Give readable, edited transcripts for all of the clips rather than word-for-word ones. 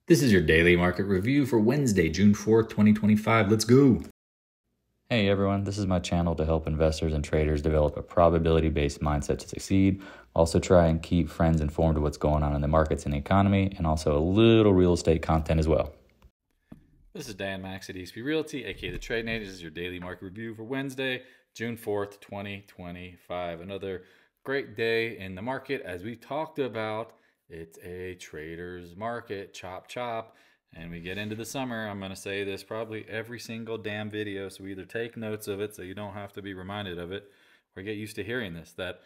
This is your daily market review for Wednesday, June 4th, 2025. Let's go. Hey everyone, this is my channel to help investors and traders develop a probability-based mindset to succeed. Also try and keep friends informed of what's going on in the markets and the economy, and also a little real estate content as well. This is Dan Max at EXP Realty, aka the Trading Agent. This is your daily market review for Wednesday, June 4th, 2025. Another great day in the market. As we talked about, it's a trader's market, chop chop. And we get into the summer. I'm going to say this probably every single damn video, so either take notes of it so you don't have to be reminded of it, or get used to hearing this, that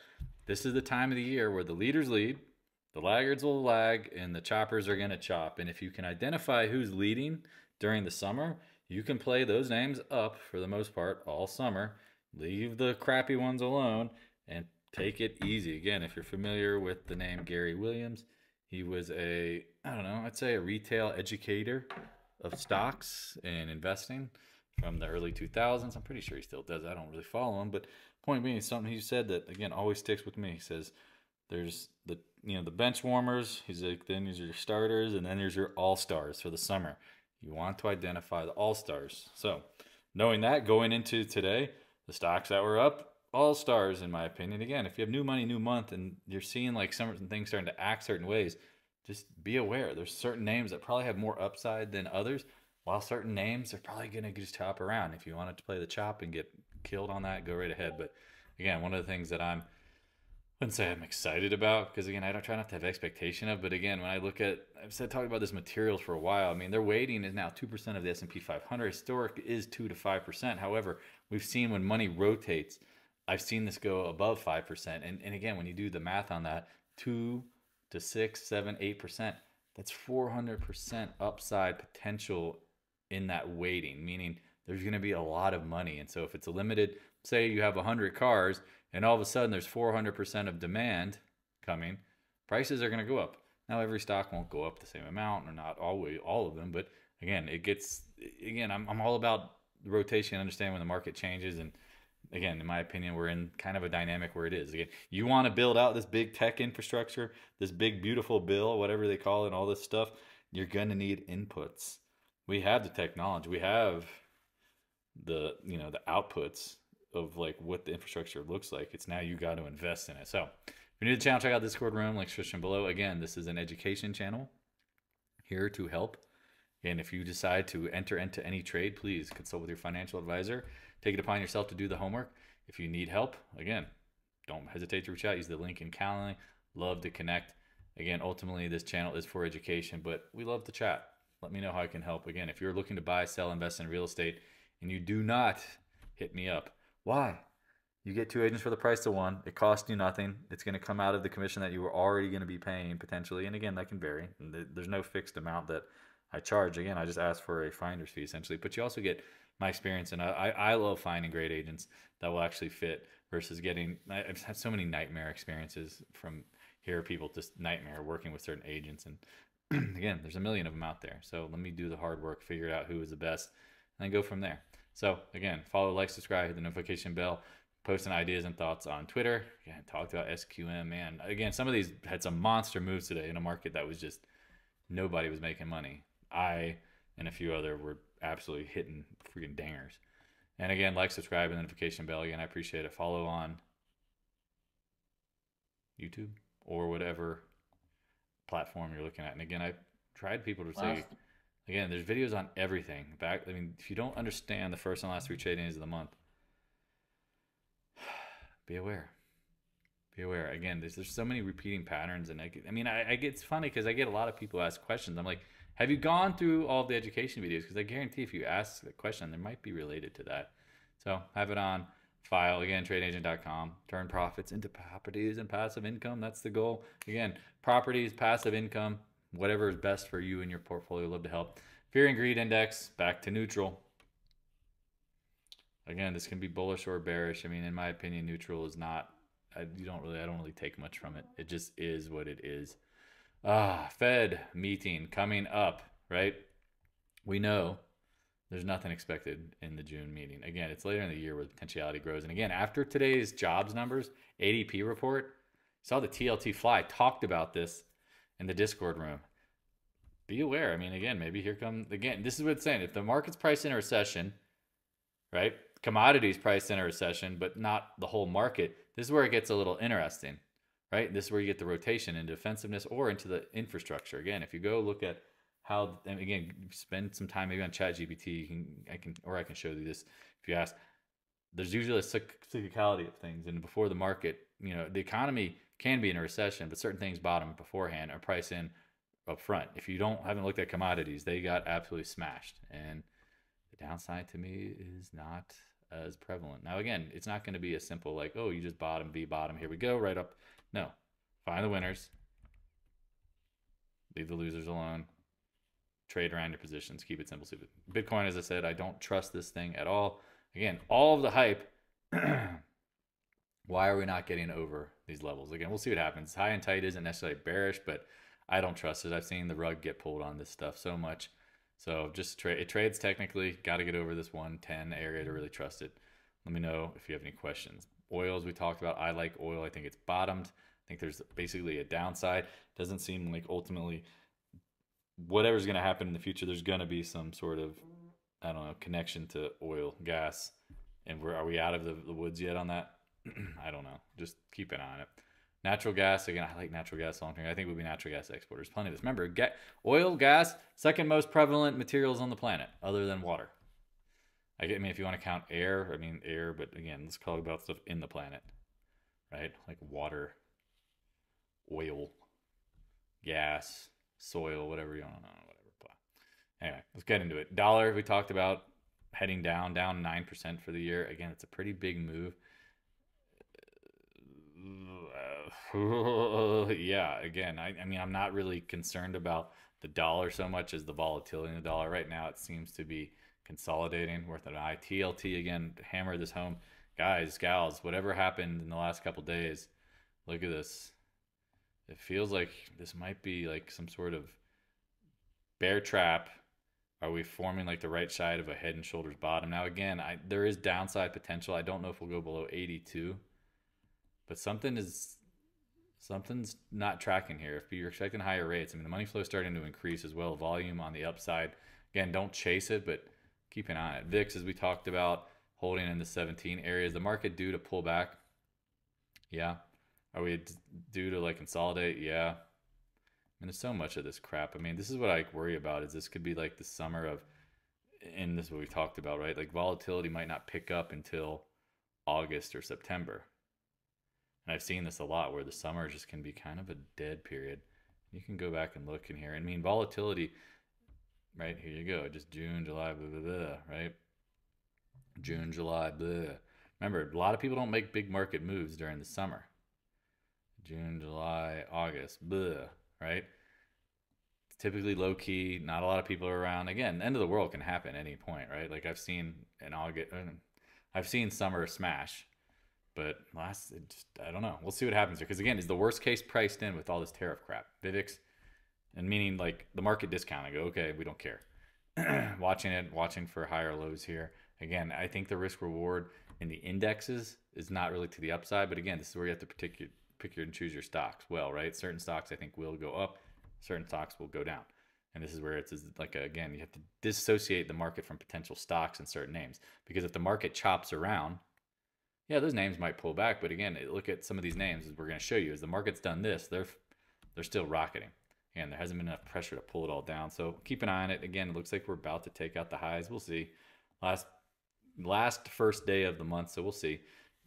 this is the time of the year where the leaders lead, the laggards will lag, and the choppers are going to chop. And if you can identify who's leading during the summer, you can play those names up for the most part all summer. Leave the crappy ones alone and take it easy. Again, if you're familiar with the name Gary Williams, he was I'd say a retail educator of stocks and investing from the early 2000s. I'm pretty sure he still does. I don't really follow him, but point being, something he said that, again, always sticks with me. He says there's the bench warmers. He's like, then there's your starters, and then there's your all-stars for the summer. You want to identify the all-stars. So knowing that, going into today, the stocks that were up, all-stars in my opinion. Again, if you have new money, new month, and you're seeing like certain things starting to act certain ways, just be aware. There's certain names that probably have more upside than others, while certain names are probably going to just chop around. If you wanted to play the chop and get killed on that, go right ahead. But again, one of the things that I wouldn't say I'm excited about, because again, I don't try not to have expectation of, but again, when I look at, talking about this materials for a while, I mean, their weighting is now 2% of the S&P 500. Historic is 2 to 5%. However, we've seen when money rotates, I've seen this go above 5%. And again, when you do the math on that, 2 to 6, 7, 8%, that's 400% upside potential in that weighting, meaning there's going to be a lot of money. And so if it's a limited, say you have 100 cars and all of a sudden there's 400% of demand coming, prices are going to go up. Now every stock won't go up the same amount, or not always all of them, but again, I'm all about the rotation, understanding when the market changes. And again, in my opinion, we're in kind of a dynamic where it is. Again, you want to build out this big tech infrastructure, this big, beautiful bill, whatever they call it, all this stuff, you're going to need inputs. We have the technology. We have the outputs of like what the infrastructure looks like. It's now you got to invest in it. So if you're new to the channel, check out the Discord room, links description below. Again, this is an education channel here to help. And if you decide to enter into any trade, please consult with your financial advisor. Take it upon yourself to do the homework. If you need help, again, don't hesitate to reach out. Use the link in Calendly. Love to connect. Again, ultimately, this channel is for education, but we love to chat. Let me know how I can help. Again, if you're looking to buy, sell, invest in real estate, and you do not, hit me up. Why? You get 2 agents for the price of 1. It costs you nothing. It's going to come out of the commission that you were already going to be paying potentially. And again, that can vary. There's no fixed amount that I charge. Again, I just ask for a finder's fee essentially, but you also get my experience, and I love finding great agents that will actually fit versus I've had so many nightmare experiences from here, people just nightmare working with certain agents. And again, there's a million of them out there. So let me do the hard work, figure out who is the best, and then go from there. So again, follow, like, subscribe, hit the notification bell, posting ideas and thoughts on Twitter. Again, talked about SQM, man. Again, some of these had some monster moves today in a market that was just, nobody was making money. I and a few other were absolutely hitting freaking dingers. And again, like, subscribe, and the notification bell. Again, I appreciate it. Follow on YouTube or whatever platform you're looking at. And again, I tried people to say, again, there's videos on everything. If you don't understand the first and last 3 trading days of the month, be aware. Be aware. Again, there's so many repeating patterns. And it's funny because I get a lot of people ask questions. I'm like, have you gone through all the education videos? Because I guarantee if you ask a question, they might be related to that. So have it on file. Again, tradeagent.com. Turn profits into properties and passive income. That's the goal. Again, properties, passive income, whatever is best for you and your portfolio. Love to help. Fear and greed index back to neutral. Again, this can be bullish or bearish. In my opinion, neutral is not. I don't really take much from it. It just is what it is. Fed meeting coming up, right? We know there's nothing expected in the June meeting. Again, it's later in the year where the potentiality grows. And again, after today's jobs numbers, ADP report, saw the TLT fly, talked about this in the Discord room. be aware. I mean, again, maybe here come again. This is what it's saying. If the market's priced in a recession, right? Commodities priced in a recession, but not the whole market. This is where it gets a little interesting, right? This is where you get the rotation into defensiveness or into the infrastructure. Again, if you go look at how, and again, spend some time maybe on ChatGPT. I can show you this if you ask. There's usually a cyclicality of things, and before the market, the economy can be in a recession, but certain things bottom beforehand or price in up front. If you haven't looked at commodities, they got absolutely smashed, and the downside to me is not as prevalent. Now, again, it's not going to be as simple like, oh, you just bottom, V bottom, here we go, right up. No, find the winners, leave the losers alone, trade around your positions, keep it simple. Bitcoin, as I said, I don't trust this thing at all. Again, all of the hype. Why are we not getting over these levels? Again, we'll see what happens. High and tight isn't necessarily bearish, but I don't trust it. I've seen the rug get pulled on this stuff so much. So just trade. It trades technically. Got to get over this 110 area to really trust it. Let me know if you have any questions. Oils we talked about. I like oil. I think it's bottomed. I think there's basically a downside. Doesn't seem like ultimately whatever's going to happen in the future, there's going to be some sort of, I don't know, connection to oil, gas. And are we out of the woods yet on that? I don't know. Just keep an eye on it. Natural gas, again, I like natural gas long term. I think we'll be natural gas exporters. Plenty of this. Remember, oil, gas, second most prevalent materials on the planet, other than water. I mean, if you want to count air, I mean air, but again, let's talk about stuff in the planet, right? Like water, oil, gas, soil, whatever you want to know, whatever. Anyway, let's get into it. Dollar, we talked about heading down 9% for the year. Again, it's a pretty big move. Yeah, again, I mean, I'm not really concerned about the dollar so much as the volatility in the dollar. Right now, it seems to be consolidating. Worth an eye. TLT, again, hammer this home. Guys, gals, whatever happened in the last couple days, look at this. It feels like this might be like some sort of bear trap. Are we forming like the right side of a head and shoulders bottom? Now, again, there is downside potential. I don't know if we'll go below 82, but something's not tracking here. If you're expecting higher rates, I mean, the money flow is starting to increase as well. Volume on the upside. Again, don't chase it, but keep an eye on it. VIX, as we talked about, holding in the 17 area. Is the market due to pull back? Yeah. Are we due to like consolidate? Yeah. And there's so much of this crap. I mean, this is what I worry about, is this could be like the summer of, and this is what we talked about, right? Like volatility might not pick up until August or September. And I've seen this a lot where the summer just can be kind of a dead period. You can go back and look in here. I mean, volatility, right? Here you go. Just June, July, blah, blah, blah, right? June, July, blah. Remember, a lot of people don't make big market moves during the summer. June, July, August, blah. Right? It's typically low key, not a lot of people are around. Again, the end of the world can happen at any point, right? Like I've seen summer smash, but I don't know. We'll see what happens here. Because again, is the worst case priced in with all this tariff crap? VIX, and meaning like the market discounting. Okay, we don't care. watching for higher lows here. Again, I think the risk reward in the indexes is not really to the upside, but again, this is where you have to pick and choose your stocks well, right? Certain stocks I think will go up, certain stocks will go down. And this is where it's like, again, you have to dissociate the market from potential stocks and certain names. Because if the market chops around, yeah, those names might pull back. But again, look at some of these names, as we're going to show you, as the market's done this, they're still rocketing. And there hasn't been enough pressure to pull it all down. So keep an eye on it. Again, it looks like we're about to take out the highs. We'll see. Last first day of the month, so we'll see.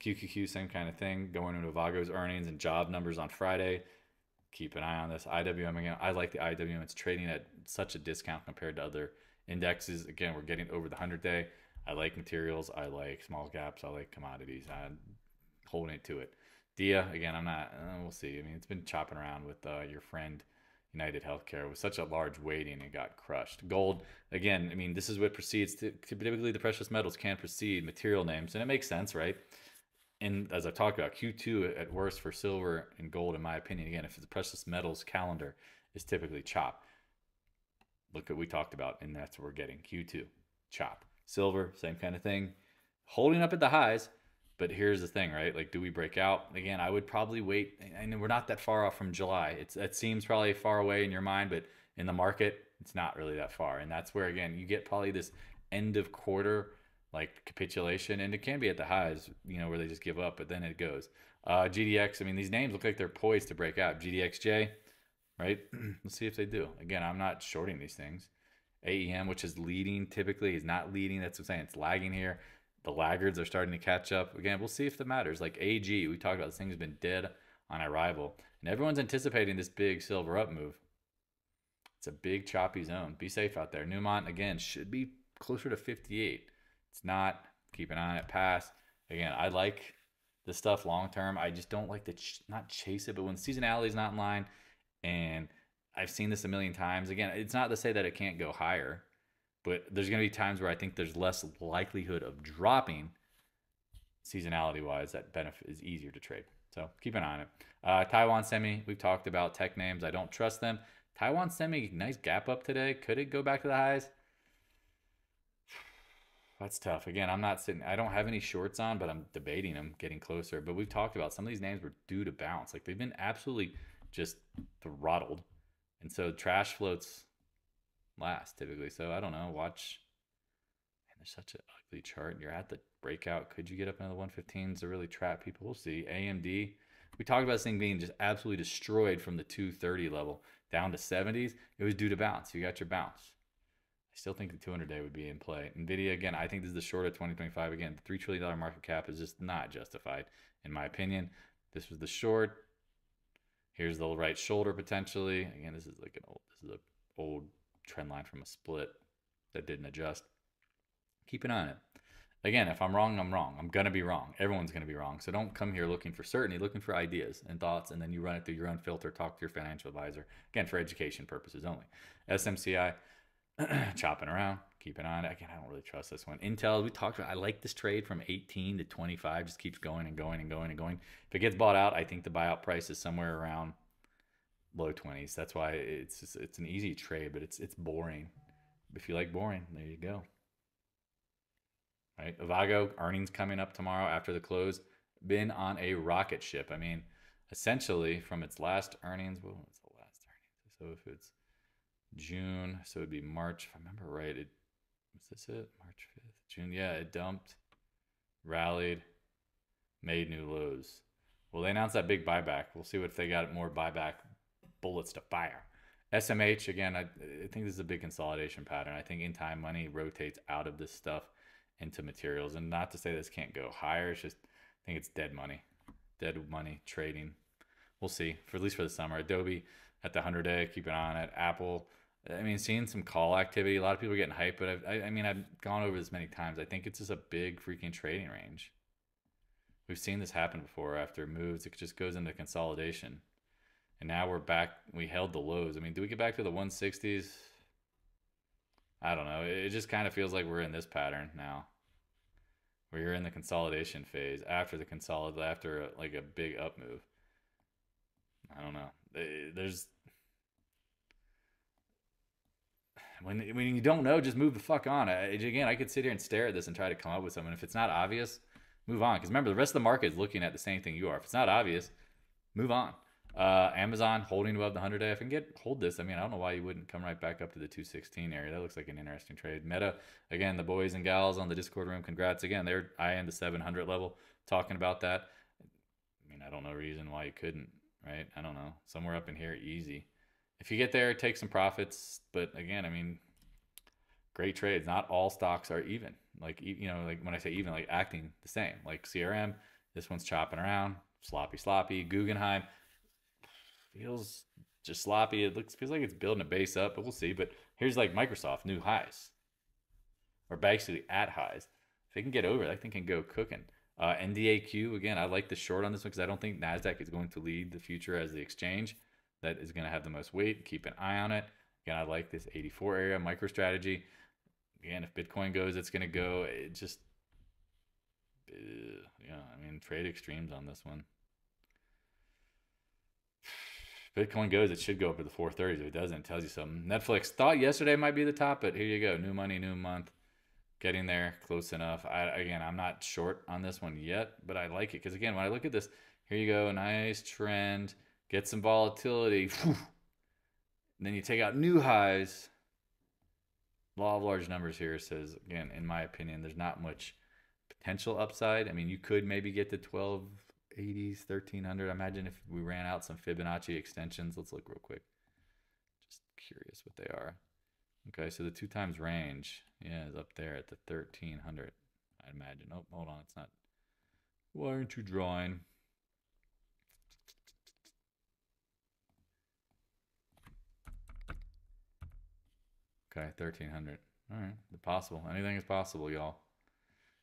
QQQ, same kind of thing, going into AVGO's earnings and job numbers on Friday. Keep an eye on this. IWM, again, I like the IWM. It's trading at such a discount compared to other indexes. Again, we're getting over the 100-day. I like materials. I like small caps. I like commodities. I'm holding it to it. DIA, again, I'm not, we'll see. I mean, it's been chopping around with your friend United Healthcare with such a large weighting and got crushed. Gold, again, I mean, this is what precedes. Typically, the precious metals can precede material names, and it makes sense, right? And as I've talked about, Q2 at worst for silver and gold, in my opinion, again, if the precious metals calendar is typically chop, look at what we talked about, and that's what we're getting. Q2, chop. Silver, same kind of thing. Holding up at the highs, but here's the thing, right? Like, do we break out? Again, I would probably wait. I know we're not that far off from July. It seems probably far away in your mind, but in the market, It's not really that far. And that's where, again, you get probably this end of quarter like capitulation, and it can be at the highs, you know, where they just give up, but then it goes. GDX, I mean, these names look like they're poised to break out. GDXJ, right? Let's see if they do. Again, I'm not shorting these things. AEM, which is leading, typically is not leading. That's what I'm saying. It's lagging here. The laggards are starting to catch up. Again, we'll see if it matters. Like AG, we talked about this thing has been dead on arrival, and everyone's anticipating this big silver up move. It's a big choppy zone. Be safe out there. Newmont, again, should be closer to 58. It's not. Keep an eye on it. Pass. Again, I like this stuff long term. I just don't like to not chase it, but when seasonality is not in line, and I've seen this a million times. Again, it's not to say that it can't go higher, but there's going to be times where I think there's less likelihood of dropping seasonality-wise. That benefit is easier to trade. So keep an eye on it. Taiwan Semi, we've talked about tech names. I don't trust them. Taiwan Semi, nice gap up today. Could it go back to the highs? That's tough. Again, I don't have any shorts on, but I'm debating them getting closer. But we've talked about some of these names were due to bounce. Like they've been absolutely just throttled. And so trash floats last typically. So I don't know. Watch. Man, there's such an ugly chart. You're at the breakout. Could you get up into the 115s to really trap people? We'll see. AMD. We talked about this thing being just absolutely destroyed from the 230 level down to 70s. It was due to bounce. You got your bounce. I still think the 200-day would be in play. NVIDIA, again, I think this is the short of 2025. Again, the $3 trillion market cap is just not justified, in my opinion. This was the short. Here's the right shoulder potentially. Again, this is an old trend line from a split that didn't adjust. Keep an eye on it. Again, if I'm wrong, I'm wrong. I'm going to be wrong. Everyone's going to be wrong. So don't come here looking for certainty, looking for ideas and thoughts, and then you run it through your own filter, talk to your financial advisor. Again, for education purposes only. SMCI, chopping around. Keep an eye on it. Again, I don't really trust this one. Intel, we talked about, I like this trade from 18 to 25. Just keeps going and going and going and going. If it gets bought out, I think the buyout price is somewhere around low 20s. That's why it's an easy trade, but it's boring. If you like boring, there you go. Right, AVGO earnings coming up tomorrow after the close. Been on a rocket ship. I mean, essentially from its last earnings. Well, what's the last earnings? So if it's June, so it'd be March. If I remember right, was this it? March 5th, June. Yeah, it dumped, rallied, made new lows. Well, they announced that big buyback. We'll see if they got more buyback bullets to fire. SMH, again, I think this is a big consolidation pattern. I think in time money rotates out of this stuff into materials. And not to say this can't go higher. It's just, I think it's dead money trading. We'll see, for at least for the summer. Adobe at the 100-day, keep an eye on it. Apple, I mean, seeing some call activity. A lot of people are getting hyped, but I mean, I've gone over this many times. I think it's just a big freaking trading range. We've seen this happen before after moves. It just goes into consolidation. And now we're back. We held the lows. I mean, do we get back to the 160s? I don't know. It just kind of feels like we're in this pattern now, where you're in the consolidation phase after like a big up move. I don't know. There's when you don't know, just move the fuck on. Again, I could sit here and stare at this and try to come up with something. If it's not obvious, move on. Because remember, the rest of the market is looking at the same thing you are. If it's not obvious, move on. Amazon holding above the 100-day. If I can hold this, I mean, I don't know why you wouldn't come right back up to the 216 area. That looks like an interesting trade. Meta, again, the boys and gals on the Discord room, congrats again. They're eyeing the 700 level, talking about that. I mean, I don't know reason why you couldn't, right? I don't know. Somewhere up in here, easy. If you get there, take some profits. But again, I mean, great trades. Not all stocks are even. Like, you know, like when I say even, like acting the same. Like CRM, this one's chopping around, sloppy. Guggenheim feels just sloppy. Feels like it's building a base up, but we'll see. But here's like Microsoft, new highs, or basically at highs. If they can get over it, I think can go cooking. NDAQ, again, I like the short on this one because I don't think Nasdaq is going to lead the future as the exchange that is going to have the most weight. Keep an eye on it. Again, I like this 84 area, MicroStrategy. Again, if Bitcoin goes, it's going to go. It just, yeah, I mean, trade extremes on this one. Bitcoin goes, it should go up to the 430s. If it doesn't, it tells you something. Netflix thought yesterday might be the top, but here you go. New money, new month. Getting there, close enough. Again, I'm not short on this one yet, but I like it. Because again, when I look at this, here you go, nice trend. Get some volatility. And then you take out new highs. law of large numbers here says, again, in my opinion, there's not much potential upside. I mean, you could maybe get to 1280s, 1300. I imagine if we ran out some Fibonacci extensions. Let's look real quick. Just curious what they are. Okay, so the 2 times range, yeah, is up there at the 1300. I imagine. Oh, hold on, it's not. Why aren't you drawing? Okay, 1300. All right, possible. Anything is possible, y'all.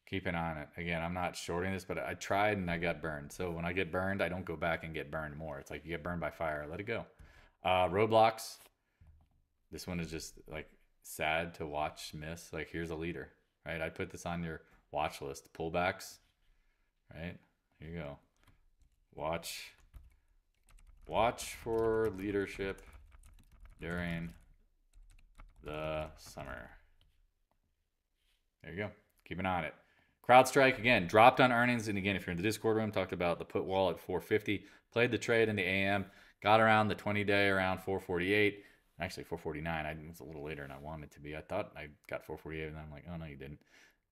Keep an eye on it. Again, I'm not shorting this, but I tried and I got burned. So when I get burned, I don't go back and get burned more. It's like you get burned by fire. Let it go. Roadblocks. This one is just like sad to watch miss. Like here's a leader, right? I put this on your watch list. Pullbacks, right? Here you go. Watch for leadership during the summer. There you go. Keep an eye on it. CrowdStrike, again, dropped on earnings. And again, if you're in the Discord room, talked about the put wall at 450. Played the trade in the AM. Got around the 20-day around 448. Actually, 449. It was a little later than I wanted it to be. I thought I got 448, and then I'm like, oh, no, you didn't.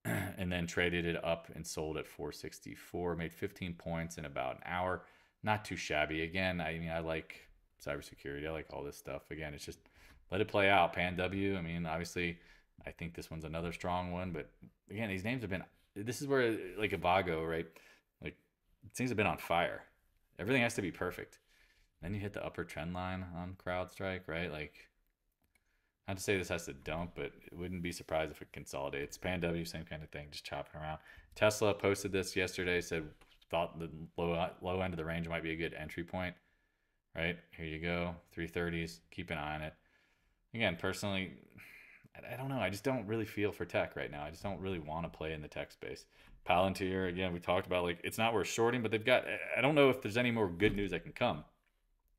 And then traded it up and sold at 464. Made 15 points in about an hour. Not too shabby. Again, I mean, I like cybersecurity. I like all this stuff. Again, it's just let it play out. Pan W. I mean, obviously, I think this one's another strong one. But again, these names have been. This is where like AVGO, right? Like things have been on fire. Everything has to be perfect. Then you hit the upper trend line on CrowdStrike, right? Like, not to say this has to dump, but it wouldn't be surprised if it consolidates. Pan W, same kind of thing, just chopping around. Tesla posted this yesterday, said thought the low end of the range might be a good entry point, right? Here you go, 330s. Keep an eye on it. Again, personally, I don't know. I just don't really feel for tech right now. I just don't really want to play in the tech space. Palantir, again, we talked about, like, it's not worth shorting, but they've got, I don't know if there's any more good news that can come.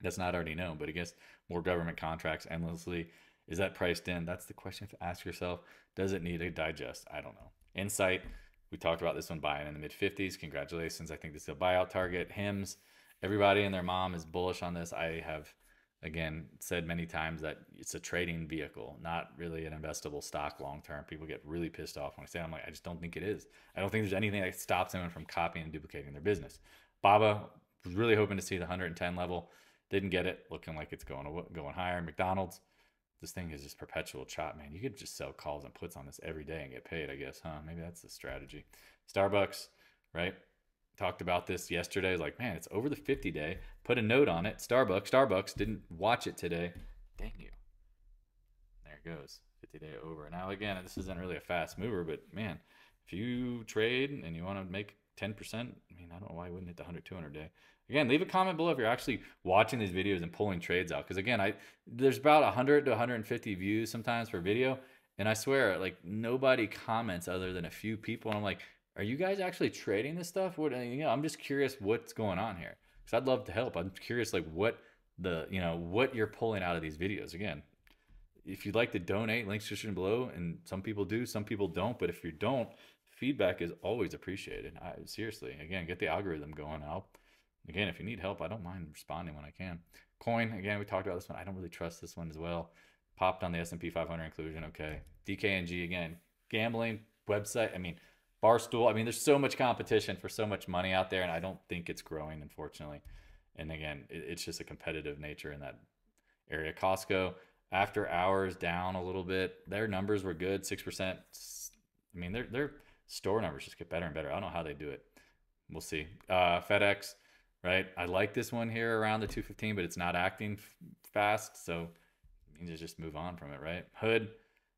That's not already known, but I guess more government contracts endlessly. Is that priced in? That's the question to ask yourself. Does it need a digest? I don't know. Insight, we talked about this one buying in the mid 50s. Congratulations. I think this is a buyout target. HIMS, everybody and their mom is bullish on this. I have, again, said many times that it's a trading vehicle, not really an investable stock long term. People get really pissed off when I say it. I'm like, I just don't think it is. I don't think there's anything that stops anyone from copying and duplicating their business. BABA was really hoping to see the 110 level. Didn't get it. Looking like it's going higher. McDonald's, this thing is just perpetual chop, man. You could just sell calls and puts on this every day and get paid, I guess, huh? Maybe that's the strategy. Starbucks, right? Talked about this yesterday. Like, man, it's over the 50-day. Put a note on it. Starbucks didn't watch it today. Dang you. There it goes. 50-day over. Now, again, this isn't really a fast mover, but man, if you trade and you want to make 10%, I mean, I don't know why you wouldn't hit the 100, 200 day. Again, leave a comment below if you're actually watching these videos and pulling trades out. Because again, there's about 100 to 150 views sometimes per video. And I swear, like, nobody comments other than a few people. And I'm like, are you guys actually trading this stuff? What, I'm just curious what's going on here. Because I'd love to help. I'm curious, like, what you're pulling out of these videos. Again, if you'd like to donate, links description below. And some people do, some people don't. But if you don't, feedback is always appreciated. Seriously, again, get the algorithm going out. Again, if you need help, I don't mind responding when I can. Coin, again, we talked about this one. I don't really trust this one as well. Popped on the S&P 500 inclusion. Okay. DKNG, again, gambling website. I mean, Barstool. I mean, there's so much competition for so much money out there, and I don't think it's growing, unfortunately. And again, it's just a competitive nature in that area. Costco, after hours, down a little bit. Their numbers were good, 6%. I mean, their store numbers just get better and better. I don't know how they do it. We'll see. FedEx. Right, I like this one here around the 215, but it's not acting fast, so it means to just move on from it, right?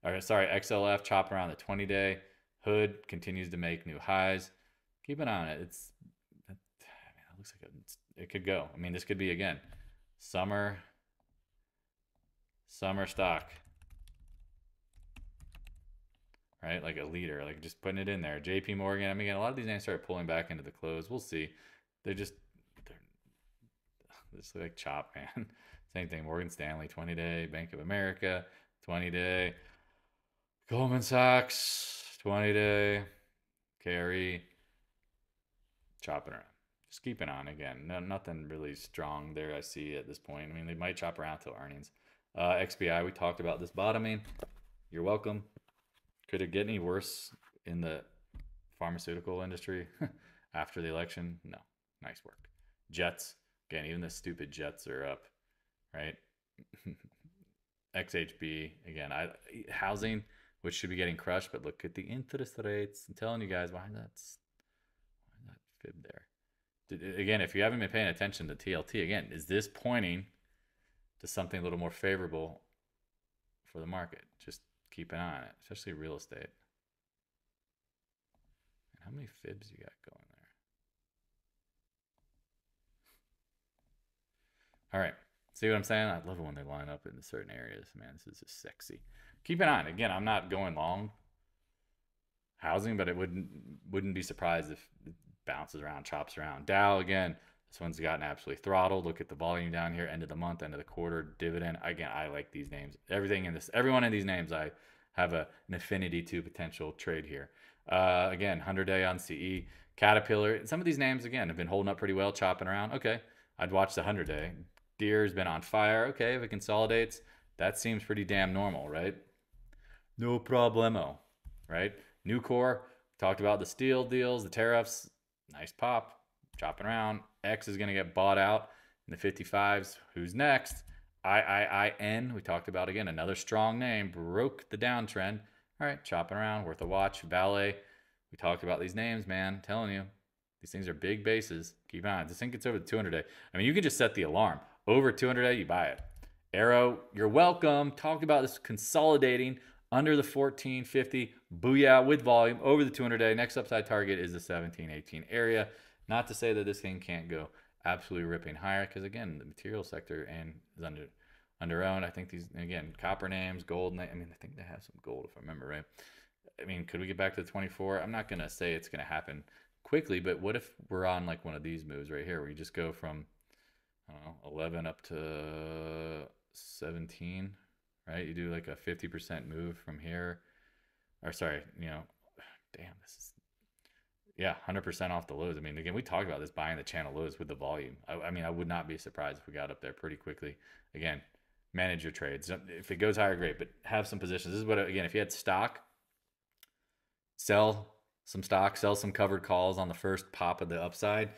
XLF, chop around the 20-day. Hood continues to make new highs. Keep an eye on it. It looks like it could go. I mean, this could be, again, summer stock, right? Like a leader, like just putting it in there. JP Morgan. I mean, a lot of these names start pulling back into the close. We'll see. They're like chop, man. Same thing. Morgan Stanley, 20-day. Bank of America, 20-day. Goldman Sachs, 20-day. KRE, chopping around. Just keeping on again. Nothing really strong there I see at this point. I mean, they might chop around till earnings. XBI, we talked about this bottoming. You're welcome. Could it get any worse in the pharmaceutical industry after the election? No. Nice work. Jets. Again, even the stupid Jets are up, right? XHB. Again, housing, which should be getting crushed, but look at the interest rates. I'm telling you guys why that fib there. Again, if you haven't been paying attention to TLT, again, is this pointing to something a little more favorable for the market? Just keep an eye on it, especially real estate. How many fibs you got going there? All right. See what I'm saying? I love it when they line up in certain areas. Man, this is just sexy. Keep an eye on it. Again, I'm not going long housing, but it wouldn't be surprised if it bounces around, chops around. Dow, again, this one's gotten absolutely throttled. Look at the volume down here, end of the month, end of the quarter, dividend. Again, I like these names. Everyone in these names, I have an affinity to potential trade here. Again, 100-day on CE. Caterpillar. Some of these names, again, have been holding up pretty well, chopping around. Okay, I'd watch the 100-day. Deere's been on fire. Okay, if it consolidates, that seems pretty damn normal, right? No problemo, right? Nucor, talked about the steel deals, the tariffs. Nice pop, chopping around. X is going to get bought out in the 55s. Who's next? IIIN, we talked about again, another strong name, broke the downtrend. All right, chopping around, worth a watch. Vale, we talked about these names, man. I'm telling you, these things are big bases. Keep on. This thing gets over the 200-day. I mean, you can just set the alarm. Over 200-day, you buy it. Arrow, you're welcome. Talked about this consolidating under the 1450. Booyah, with volume over the 200-day. Next upside target is the 1718 area. Not to say that this thing can't go absolutely ripping higher, because again, the material sector and is under owned. I think these, again, copper names, gold. I mean, I think they have some gold if I remember right. I mean, could we get back to the 24? I'm not gonna say it's gonna happen quickly, but what if we're on like one of these moves right here, where you just go from, I don't know, 11 up to 17, right? You do like a 50% move from here, or sorry, you know, damn, this is, yeah, 100% off the lows. I mean, again, we talked about this, buying the channel lows with the volume. I mean, I would not be surprised if we got up there pretty quickly. Again, manage your trades. If it goes higher, great, but have some positions. This is what, again, if you had stock, sell some stock, sell some covered calls on the first pop of the upside,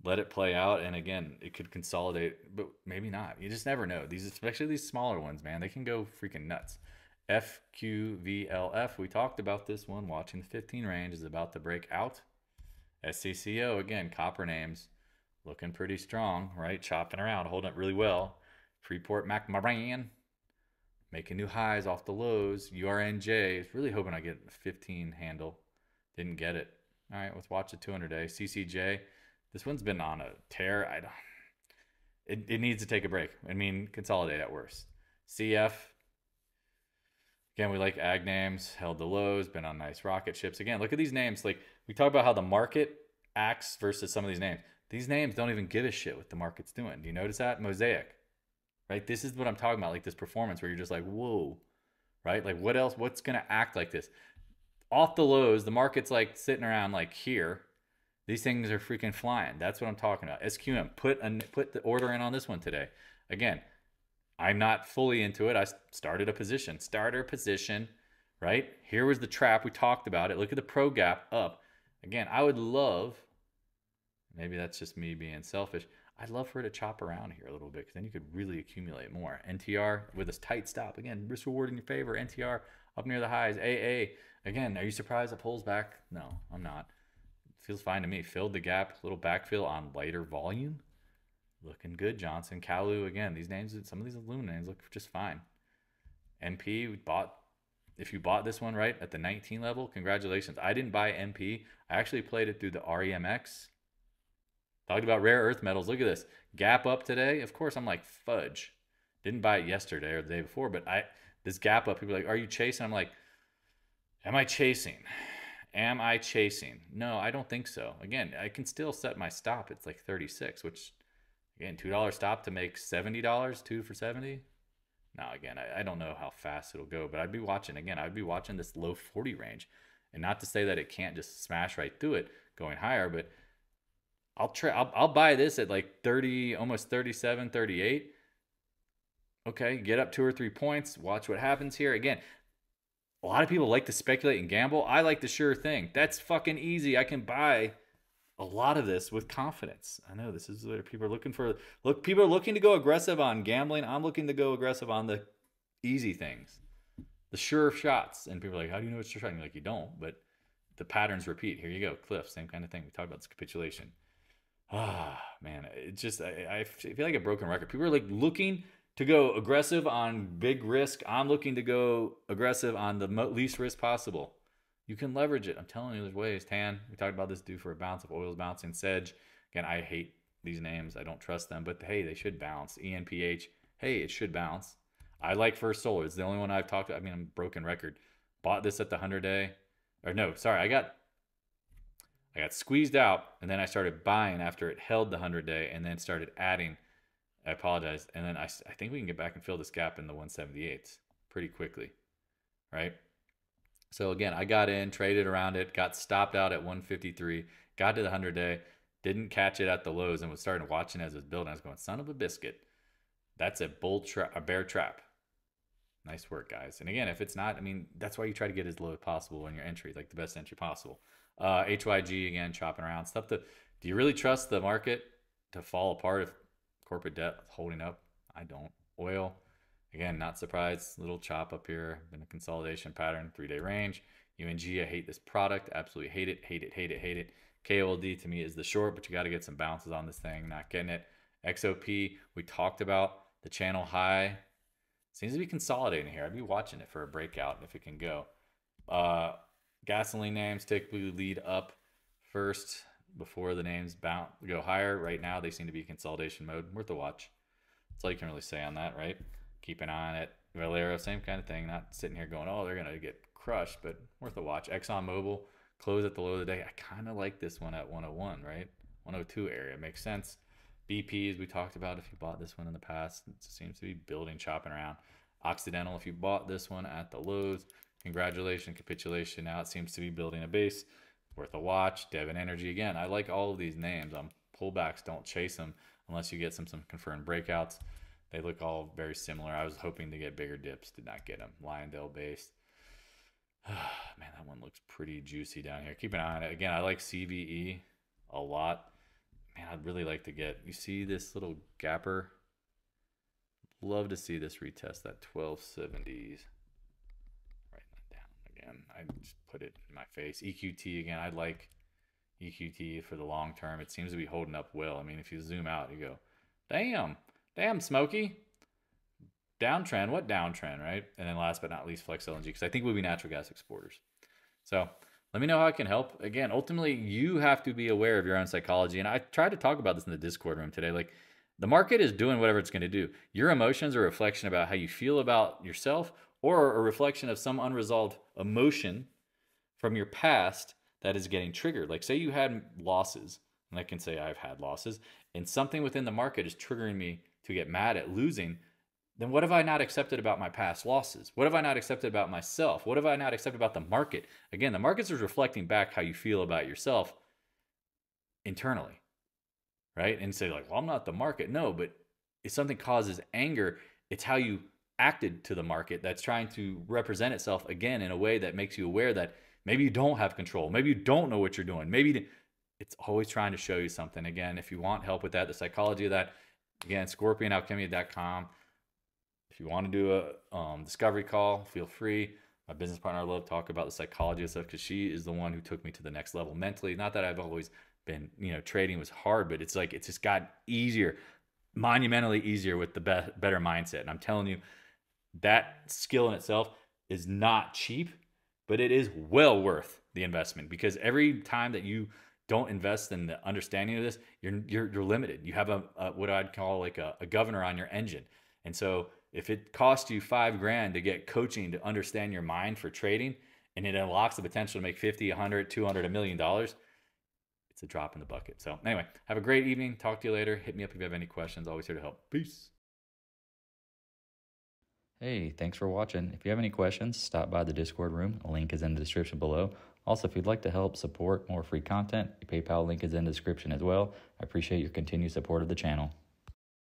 let it play out. And again, it could consolidate, but maybe not. You just never know. These, especially these smaller ones, man, they can go freaking nuts. FQVLF, we talked about this one, watching the 15 range, is about to break out. SCCO, again, copper names, looking pretty strong, right? Chopping around, holding up really well. Freeport McMoran, making new highs off the lows. URNJ, really hoping I get a 15 handle. Didn't get it. All right, let's watch the 200-day. CCJ, this one's been on a tear. It needs to take a break. I mean, consolidate at worst. CF, again, we like ag names, held the lows, been on nice rocket ships. Again, look at these names. Like, we talk about how the market acts versus some of these names. These names don't even give a shit what the market's doing. Do you notice that? Mosaic, right? This is what I'm talking about, like this performance where you're just like, whoa, right? Like, what else? What's going to act like this? Off the lows, the market's like sitting around like here. These things are freaking flying. That's what I'm talking about. SQM, put the order in on this one today. Again, I'm not fully into it. I started a position. Starter position, right? Here was the trap. We talked about it. Look at the pro gap up. Again, I would love, maybe that's just me being selfish, I'd love for it to chop around here a little bit, because then you could really accumulate more. NTR with a tight stop. Again, risk reward in your favor. NTR up near the highs. AA, again, are you surprised it pulls back? No, I'm not. It feels fine to me. Filled the gap, little backfill on lighter volume. Looking good, Johnson. Kalu, again, these names, some of these aluminum names look just fine. NP, we bought, if you bought this one right at the 19 level, congratulations. I didn't buy NP. I actually played it through the REMX. Talked about rare earth metals. Look at this. Gap up today. Of course, I'm like, fudge. Didn't buy it yesterday or the day before, but this gap up, people are like, are you chasing? I'm like, am I chasing? Am I chasing? No, I don't think so. Again, I can still set my stop. It's like 36, which, again, $2 stop to make $70, 2 for 70. Now, again, I don't know how fast it'll go, but I'd be watching. Again, I'd be watching this low 40 range. And not to say that it can't just smash right through it going higher, but I'll buy this at like 30, almost 37, 38. Okay, get up 2 or 3 points. Watch what happens here. Again, A lot of people like to speculate and gamble. I like the sure thing. That's fucking easy. I can buy a lot of this with confidence. I know this is what people are looking for. Look, people are looking to go aggressive on gambling. I'm looking to go aggressive on the easy things, the sure shots. And people are like, how do you know it's sure shot? And you're like, you don't, but the patterns repeat. Here you go. Cliff, same kind of thing. We talked about this capitulation. Man, it just, I feel like a broken record. People are like looking to go aggressive on big risk. I'm looking to go aggressive on the least risk possible. You can leverage it. I'm telling you, there's ways. Tan, we talked about this due for a bounce. If oil's bouncing, Sedge. Again, I hate these names. I don't trust them, but hey, they should bounce. ENPH, hey, it should bounce. I like First Solar. It's the only one I've talked to. I mean, I'm broken record. Bought this at the 100-day. Or no, sorry, I got squeezed out, and then I started buying after it held the 100-day, and then started adding. I apologize. And then I think we can get back and fill this gap in the 178s pretty quickly, right? So again, I got in, traded around it, got stopped out at 153, got to the 100-day, didn't catch it at the lows, and was starting watching as it was building. I was going, son of a biscuit. That's a bear trap. Nice work, guys. And again, if it's not, I mean, that's why you try to get as low as possible in your entry, like the best entry possible. HYG, again, chopping around. Stuff do you really trust the market to fall apart if corporate debt is holding up? I don't. Oil. Again, not surprised. Little chop up here. Been a consolidation pattern, 3-day range. UNG, I hate this product. Absolutely hate it. Hate it, hate it, hate it. KOLD to me is the short, but you got to get some bounces on this thing. Not getting it. XOP, we talked about the channel high. Seems to be consolidating here. I'd be watching it for a breakout if it can go. Gasoline names typically lead up first before the names go higher. Right now, they seem to be in consolidation mode. Worth a watch. That's all you can really say on that, right? Keep an eye on it. Valero, same kind of thing. Not sitting here going, oh, they're going to get crushed, but worth a watch. ExxonMobil, close at the low of the day. I kind of like this one at 101, right? 102 area. Makes sense. BPs, we talked about if you bought this one in the past. It seems to be building, chopping around. Occidental, if you bought this one at the lows, congratulations, capitulation. Now it seems to be building a base. Worth a watch. Devon Energy, again, I like all of these names. Pullbacks, don't chase them unless you get some confirmed breakouts. They look all very similar. I was hoping to get bigger dips. Did not get them. Lyondell based. Man, that one looks pretty juicy down here. Keep an eye on it. Again, I like CVE a lot. Man, I'd really like to get... You see this little gapper? Love to see this retest that 1270s. Write that down again. I just put it in my face. EQT, again, I like EQT for the long term. It seems to be holding up well. I mean, if you zoom out, you go, damn, Smokey. Downtrend, what downtrend, right? And then last but not least, Flex LNG, because I think we'll be natural gas exporters. So let me know how I can help. Again, ultimately, you have to be aware of your own psychology. And I tried to talk about this in the Discord room today. Like, the market is doing whatever it's going to do. Your emotions are a reflection about how you feel about yourself, or a reflection of some unresolved emotion from your past that is getting triggered. Like, say you had losses, and I can say I've had losses, and something within the market is triggering me to get mad at losing. Then what have I not accepted about my past losses? What have I not accepted about myself? What have I not accepted about the market? Again, the markets is reflecting back how you feel about yourself internally, right? And say like, well, I'm not the market. No, but if something causes anger, it's how you acted to the market that's trying to represent itself again in a way that makes you aware that maybe you don't have control. Maybe you don't know what you're doing. Maybe it's always trying to show you something. Again, if you want help with that, the psychology of that, again, scorpionalchemia.com. If you want to do a discovery call, feel free. My business partner, I love talk about the psychology of stuff because she is the one who took me to the next level mentally. Not that I've always been, trading was hard, but it's like, it's just got easier, monumentally easier with the better mindset. And I'm telling you, that skill in itself is not cheap, but it is well worth the investment, because every time that you don't invest in the understanding of this, you're limited. You have a what I'd call like a governor on your engine. And so if it costs you $5,000 to get coaching to understand your mind for trading, and it unlocks the potential to make 50, 100, 200, $1 million, it's a drop in the bucket. So anyway, have a great evening. Talk to you later. Hit me up if you have any questions. Always here to help. Peace. Hey, thanks for watching. If you have any questions, stop by the Discord room. A link is in the description below. Also, if you'd like to help support more free content, the PayPal link is in the description as well. I appreciate your continued support of the channel.